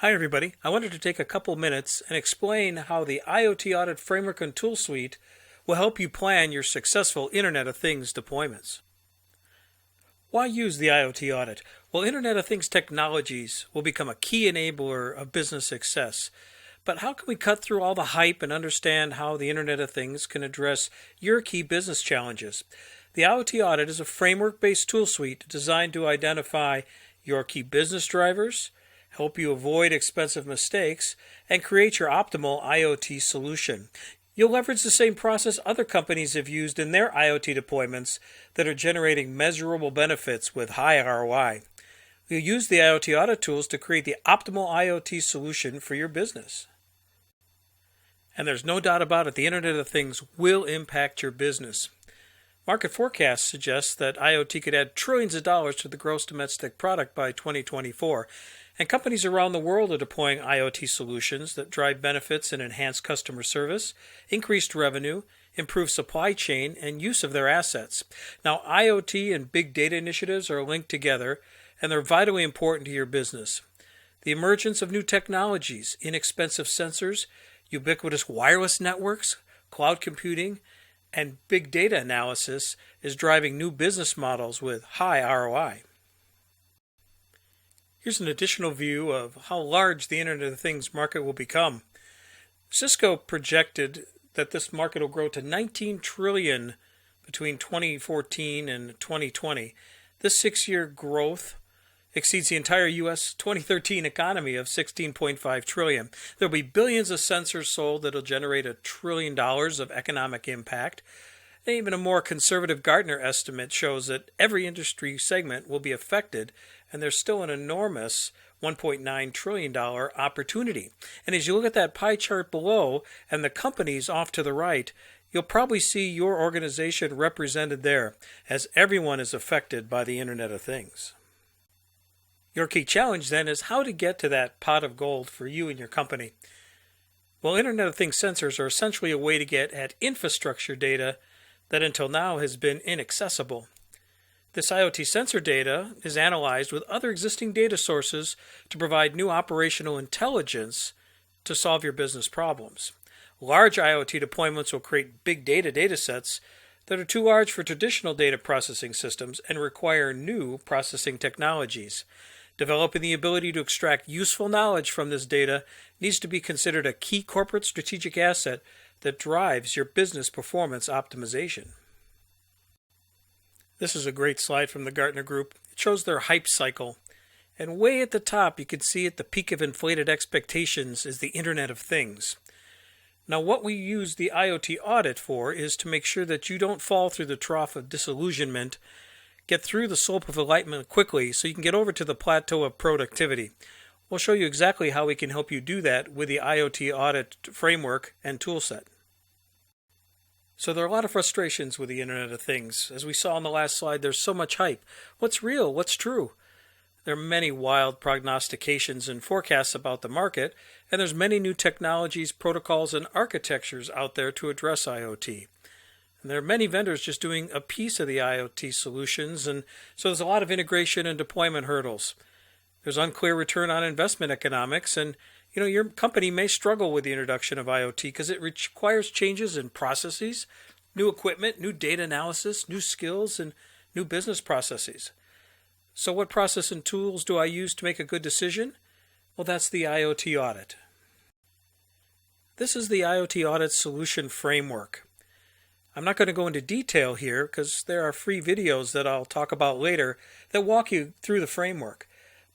Hi everybody. I wanted to take a couple minutes and explain how the IoT Audit Framework and Tool Suite will help you plan your successful Internet of Things deployments. Why use the IoT Audit? Well, Internet of Things technologies will become a key enabler of business success. But how can we cut through all the hype and understand how the Internet of Things can address your key business challenges? The IoT Audit is a framework-based tool suite designed to identify your key business drivers, help you avoid expensive mistakes, and create your optimal IoT solution. You'll leverage the same process other companies have used in their IoT deployments that are generating measurable benefits with high ROI. You'll use the IoT audit tools to create the optimal IoT solution for your business. And there's no doubt about it, the Internet of Things will impact your business. Market forecasts suggest that IoT could add trillions of dollars to the gross domestic product by 2024. And companies around the world are deploying IoT solutions that drive benefits and enhance customer service, increased revenue, improved supply chain, and use of their assets. Now, IoT and big data initiatives are linked together, and they're vitally important to your business. The emergence of new technologies, inexpensive sensors, ubiquitous wireless networks, cloud computing, and big data analysis is driving new business models with high ROI. Here's an additional view of how large the Internet of Things market will become. Cisco projected that this market will grow to $19 trillion between 2014 and 2020. This 6-year growth exceeds the entire U.S. 2013 economy of $16.5 trillion. There'll be billions of sensors sold that'll generate $1 trillion of economic impact. And even a more conservative Gartner estimate shows that every industry segment will be affected, and there's still an enormous $1.9 trillion opportunity. And as you look at that pie chart below and the companies off to the right, you'll probably see your organization represented there, as everyone is affected by the Internet of Things. Your key challenge then is how to get to that pot of gold for you and your company. Well, Internet of Things sensors are essentially a way to get at infrastructure data that until now has been inaccessible. This IoT sensor data is analyzed with other existing data sources to provide new operational intelligence to solve your business problems. Large IoT deployments will create big data datasets that are too large for traditional data processing systems and require new processing technologies. Developing the ability to extract useful knowledge from this data needs to be considered a key corporate strategic asset that drives your business performance optimization. This is a great slide from the Gartner Group. It shows their hype cycle. And way at the top, you can see at the peak of inflated expectations is the Internet of Things. Now, what we use the IoT audit for is to make sure that you don't fall through the trough of disillusionment, get through the slope of enlightenment quickly so you can get over to the plateau of productivity. We'll show you exactly how we can help you do that with the IoT Audit Framework and Toolset. So there are a lot of frustrations with the Internet of Things. As we saw on the last slide, there's so much hype. What's real? What's true? There are many wild prognostications and forecasts about the market, and there's many new technologies, protocols, and architectures out there to address IoT. And there are many vendors just doing a piece of the IoT solutions, and so there's a lot of integration and deployment hurdles. There's unclear return on investment economics, and your company may struggle with the introduction of IoT because it requires changes in processes, new equipment, new data analysis, new skills, and new business processes. So what process and tools do I use to make a good decision? Well, that's the IoT Audit. This is the IoT Audit Solution Framework. I'm not going to go into detail here because there are free videos that I'll talk about later that walk you through the framework.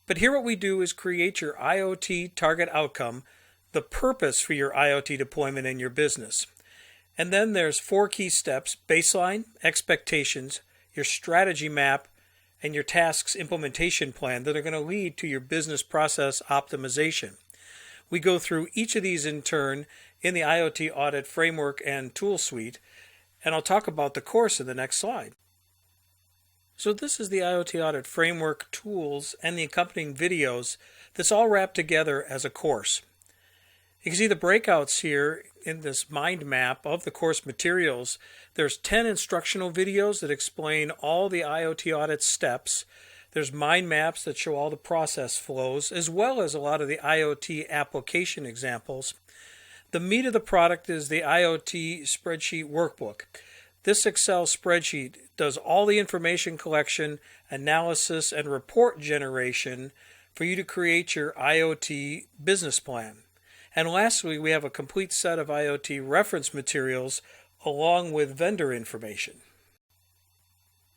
But here what we do is create your IoT target outcome, the purpose for your IoT deployment in your business. And then there's 4 key steps: baseline, expectations, your strategy map, and your tasks implementation plan that are going to lead to your business process optimization. We go through each of these in turn in the IoT Audit Framework and Tool Suite, and I'll talk about the course in the next slide. So this is the IoT Audit Framework, tools, and the accompanying videos that's all wrapped together as a course. You can see the breakouts here in this mind map of the course materials. There's 10 instructional videos that explain all the IoT audit steps. There's mind maps that show all the process flows, as well as a lot of the IoT application examples. The meat of the product is the IoT spreadsheet workbook. This Excel spreadsheet does all the information collection, analysis, and report generation for you to create your IoT business plan. And lastly, we have a complete set of IoT reference materials along with vendor information.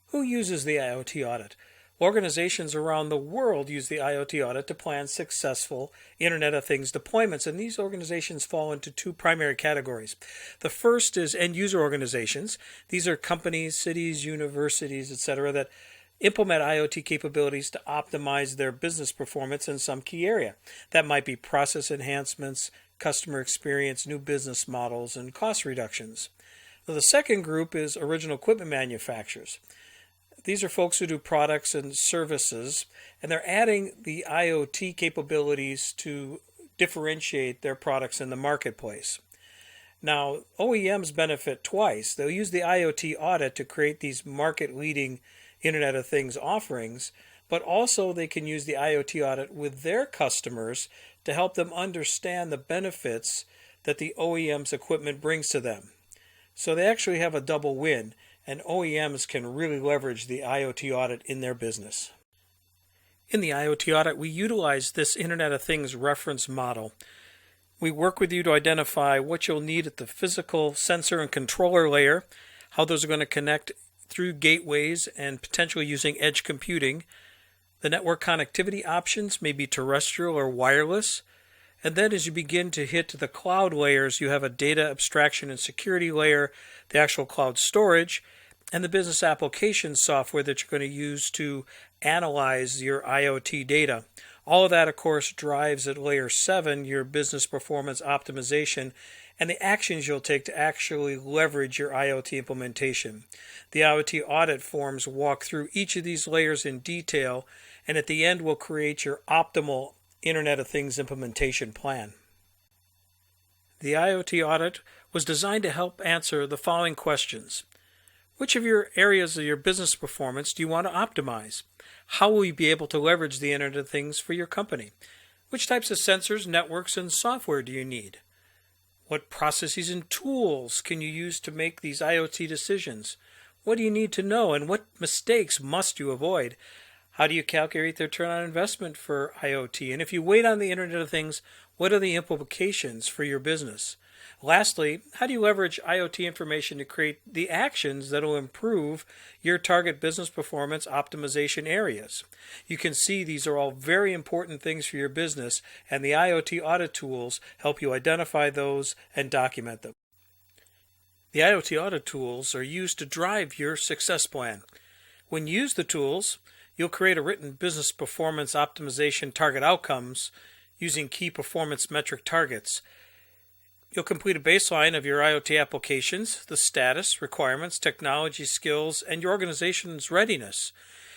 Who uses the IoT audit? Organizations around the world use the IoT audit to plan successful Internet of Things deployments, and these organizations fall into two primary categories. The first is end-user organizations. These are companies, cities, universities, etc., that implement IoT capabilities to optimize their business performance in some key area. That might be process enhancements, customer experience, new business models, and cost reductions. Now, the second group is original equipment manufacturers. These are folks who do products and services, and they're adding the IoT capabilities to differentiate their products in the marketplace. Now, OEMs benefit twice. They'll use the IoT audit to create these market-leading Internet of Things offerings, but also they can use the IoT audit with their customers to help them understand the benefits that the OEM's equipment brings to them. So they actually have a double win, and OEMs can really leverage the IoT audit in their business. In the IoT audit, we utilize this Internet of Things reference model. We work with you to identify what you'll need at the physical sensor and controller layer, how those are going to connect through gateways and potentially using edge computing. The network connectivity options may be terrestrial or wireless. And then as you begin to hit the cloud layers, you have a data abstraction and security layer, the actual cloud storage, and the business application software that you're going to use to analyze your IoT data. All of that, of course, drives at layer 7 your business performance optimization and the actions you'll take to actually leverage your IoT implementation. The IoT audit forms walk through each of these layers in detail, and at the end will create your optimal Internet of Things implementation plan. The IoT audit was designed to help answer the following questions. Which of your areas of your business performance do you want to optimize? How will you be able to leverage the Internet of Things for your company? Which types of sensors, networks, and software do you need? What processes and tools can you use to make these IoT decisions? What do you need to know, and what mistakes must you avoid? How do you calculate the return on investment for IoT? And if you wait on the Internet of Things, what are the implications for your business? Lastly, how do you leverage IoT information to create the actions that will improve your target business performance optimization areas? You can see these are all very important things for your business, and the IoT audit tools help you identify those and document them. The IoT audit tools are used to drive your success plan. When you use the tools, you'll create a written business performance optimization target outcomes using key performance metric targets. You'll complete a baseline of your IoT applications, the status, requirements, technology, skills, and your organization's readiness.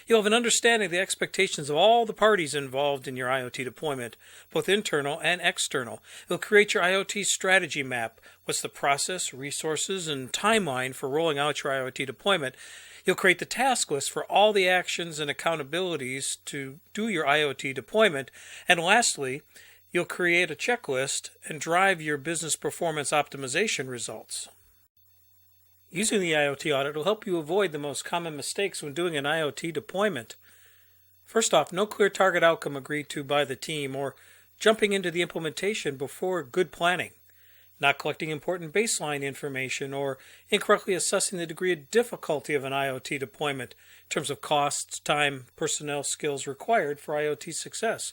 You'll have an understanding of the expectations of all the parties involved in your IoT deployment, both internal and external. You'll create your IoT strategy map. What's the process, resources, and timeline for rolling out your IoT deployment? You'll create the task list for all the actions and accountabilities to do your IoT deployment. And lastly, you'll create a checklist and drive your business performance optimization results. Using the IoT audit will help you avoid the most common mistakes when doing an IoT deployment. First off, no clear target outcome agreed to by the team, or jumping into the implementation before good planning. Not collecting important baseline information, or incorrectly assessing the degree of difficulty of an IoT deployment in terms of costs, time, personnel skills required for IoT success.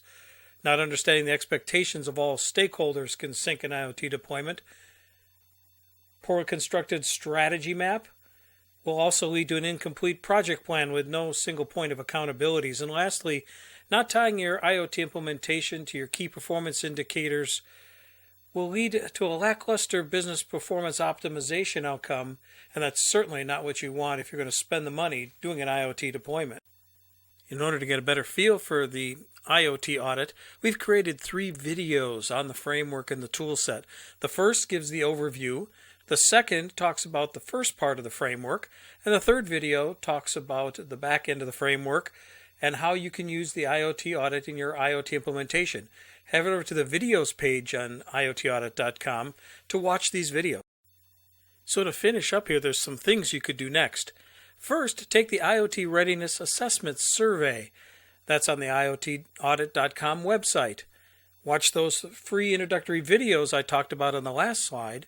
Not understanding the expectations of all stakeholders can sink an IoT deployment. Poorly constructed strategy map will also lead to an incomplete project plan with no single point of accountabilities. And lastly, not tying your IoT implementation to your key performance indicators will lead to a lackluster business performance optimization outcome, and that's certainly not what you want if you're going to spend the money doing an IoT deployment. In order to get a better feel for the IoT audit, we've created 3 videos on the framework and the tool set. The first gives the overview, the second talks about the first part of the framework, and the third video talks about the back end of the framework and how you can use the IoT audit in your IoT implementation. Head over to the videos page on IoTaudit.com to watch these videos. So to finish up here, there's some things you could do next. First, take the IoT Readiness Assessment Survey. That's on the IoTaudit.com website. Watch those free introductory videos I talked about on the last slide.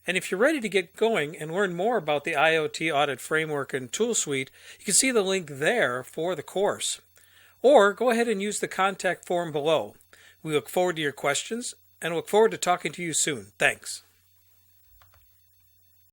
And if you're ready to get going and learn more about the IoT Audit Framework and Tool Suite, you can see the link there for the course. Or go ahead and use the contact form below. We look forward to your questions and look forward to talking to you soon. Thanks.